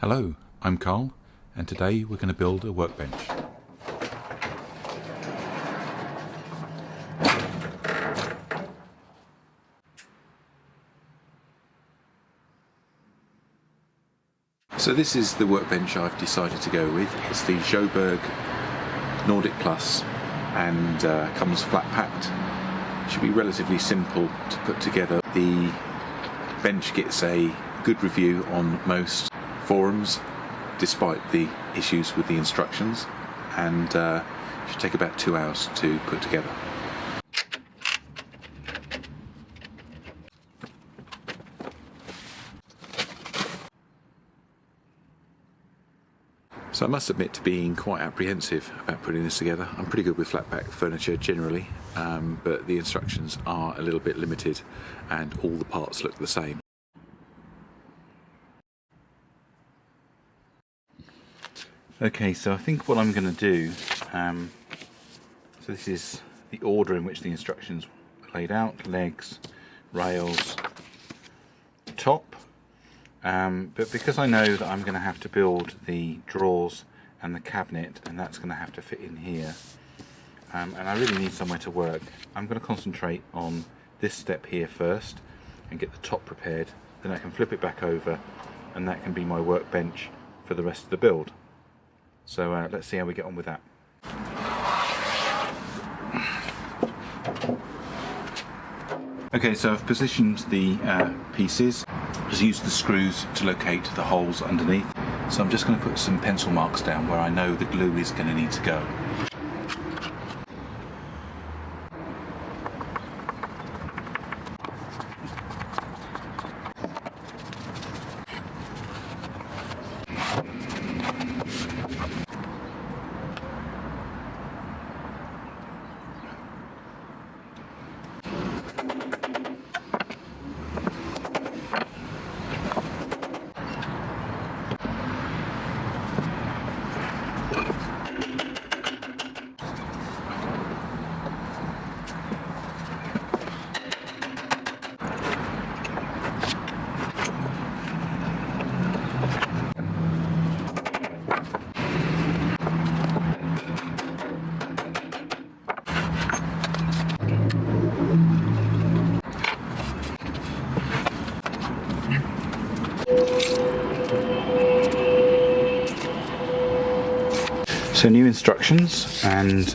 Hello, I'm Carl, and today we're going to build a workbench. So this is the workbench I've decided to go with. It's the Sjobergs Nordic Plus and comes flat packed. Should be relatively simple to put together. The bench gets a good review on most forums despite the issues with the instructions, and should take about 2 hours to put together. So I must admit to being quite apprehensive about putting this together. I'm pretty good with flat pack furniture generally, but the instructions are a little bit limited and all the parts look the same. Okay, so I think what I'm going to do, so this is the order in which the instructions are laid out: legs, rails, top. But because I know that I'm going to have to build the drawers and the cabinet, and that's going to have to fit in here, and I really need somewhere to work, I'm going to concentrate on this step here first and get the top prepared. Then I can flip it back over and that can be my workbench for the rest of the build. So let's see how we get on with that. Okay, so I've positioned the pieces. Just used the screws to locate the holes underneath. So I'm just going to put some pencil marks down where I know the glue is going to need to go. So new instructions, and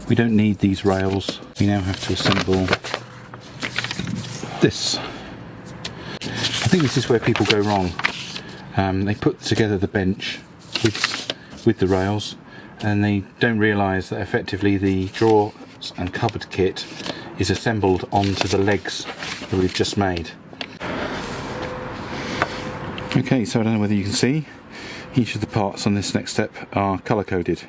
we don't need these rails. We now have to assemble this. I think this is where people go wrong. They put together the bench with the rails, and they don't realise that effectively the drawers and cupboard kit is assembled onto the legs that we've just made. Okay, so I don't know whether you can see, each of the parts on this next step are colour coded.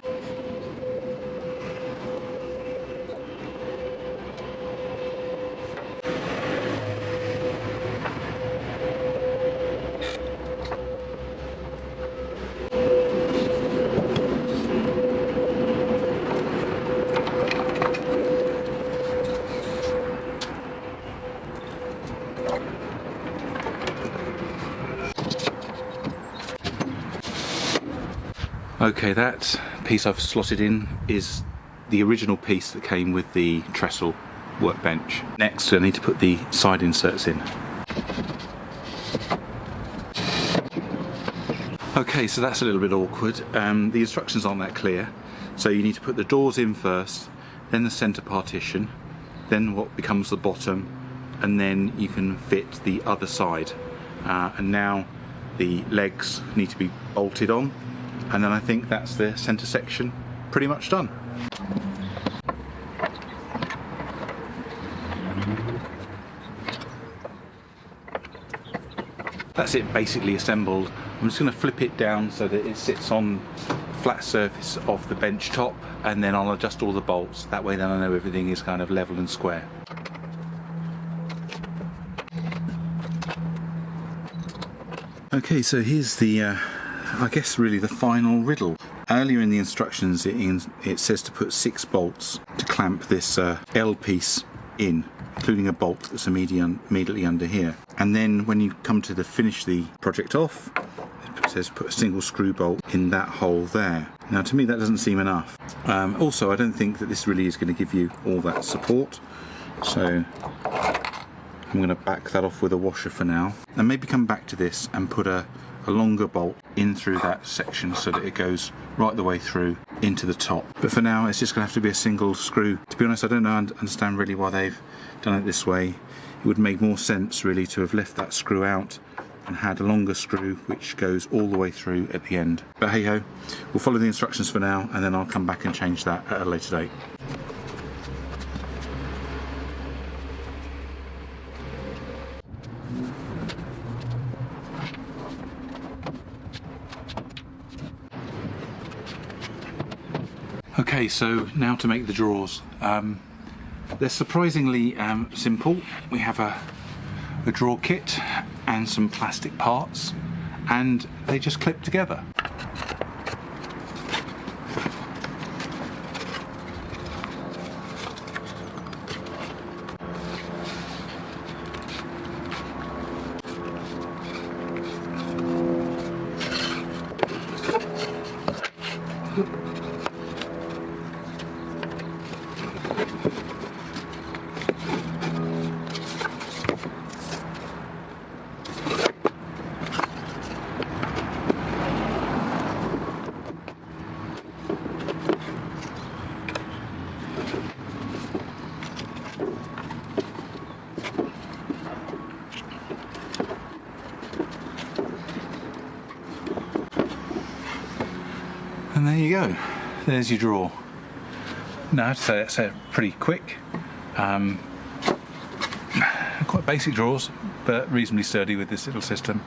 Okay, that piece I've slotted in is the original piece that came with the trestle workbench. Next I need to put the side inserts in. Okay, so that's a little bit awkward. The instructions aren't that clear. So you need to put the doors in first, then the centre partition, then what becomes the bottom, and then you can fit the other side. And now the legs need to be bolted on. And then I think that's the centre section pretty much done. That's it basically assembled. I'm just going to flip it down so that it sits on the flat surface of the bench top, and then I'll adjust all the bolts. That way then I know everything is kind of level and square. Okay, so here's the I guess really the final riddle. Earlier in the instructions it says to put 6 bolts to clamp this L piece in, including a bolt that's immediately under here. And then when you come to finish the project off, says put a single screw bolt in that hole there. Now to me that doesn't seem enough. Also I don't think that this really is going to give you all that support, so I'm going to back that off with a washer for now, and maybe come back to this and put a longer bolt in through that section so that it goes right the way through into the top. But for now it's just going to have to be a single screw. To be honest, I don't understand really why they've done it this way. It would make more sense really to have left that screw out and had a longer screw which goes all the way through at the end. But hey ho, we'll follow the instructions for now, and then I'll come back and change that at a later date. Okay, so now to make the drawers. They're surprisingly simple. We have a drawer kit and some plastic parts, and they just clip together. And there you go, there's your drawer. Now I have to say that's pretty quick. Quite basic drawers, but reasonably sturdy with this little system.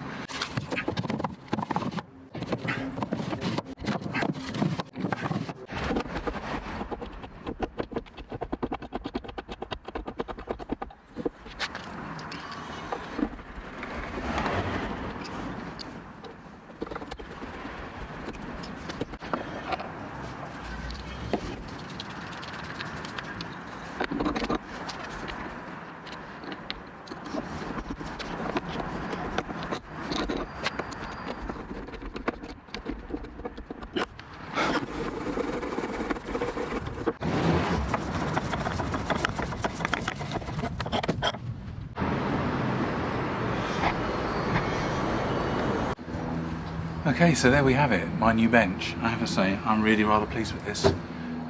Okay, so there we have it, my new bench. I have to say, I'm really rather pleased with this. As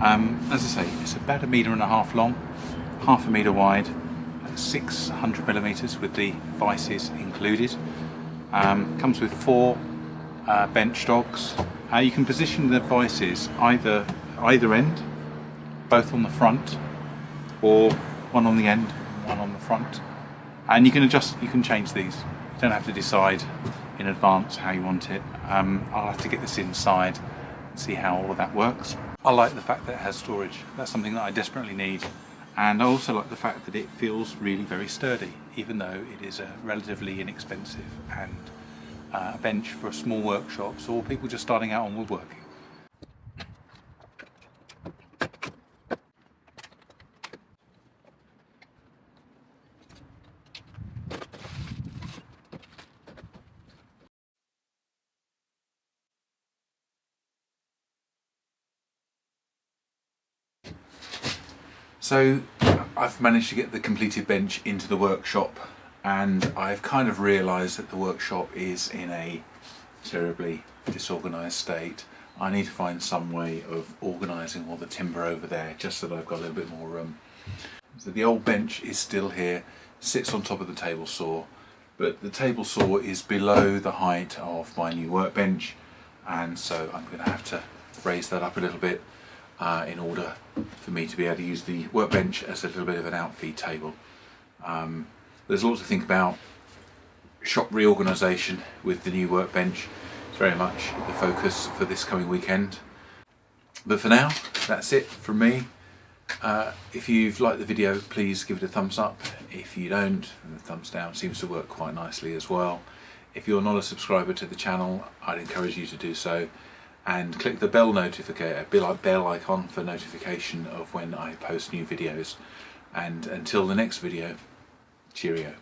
I say, it's about 1.5 meters long, 0.5 meter wide, 600mm with the vices included. Comes with 4 bench dogs. You can position the vices either end, both on the front, or one on the end, one on the front. And you can adjust, you can change these. You don't have to decide in advance how you want it. I'll have to get this inside and see how all of that works. I like the fact that it has storage. That's something that I desperately need. And I also like the fact that it feels really very sturdy, even though it is a relatively inexpensive and a bench for small workshops or people just starting out on woodworking. So I've managed to get the completed bench into the workshop, and I've kind of realised that the workshop is in a terribly disorganised state. I need to find some way of organising all the timber over there just so that I've got a little bit more room. So the old bench is still here, sits on top of the table saw, but the table saw is below the height of my new workbench, and so I'm going to have to raise that up a little bit in order for me to be able to use the workbench as a little bit of an outfeed table. There's a lot to think about. Shop reorganisation with the new workbench is very much the focus for this coming weekend. But for now, that's it from me. If you've liked the video, please give it a thumbs up. If you don't, the thumbs down seems to work quite nicely as well. If you're not a subscriber to the channel, I'd encourage you to do so, and click the bell bell icon for notification of when I post new videos. And until the next video, cheerio.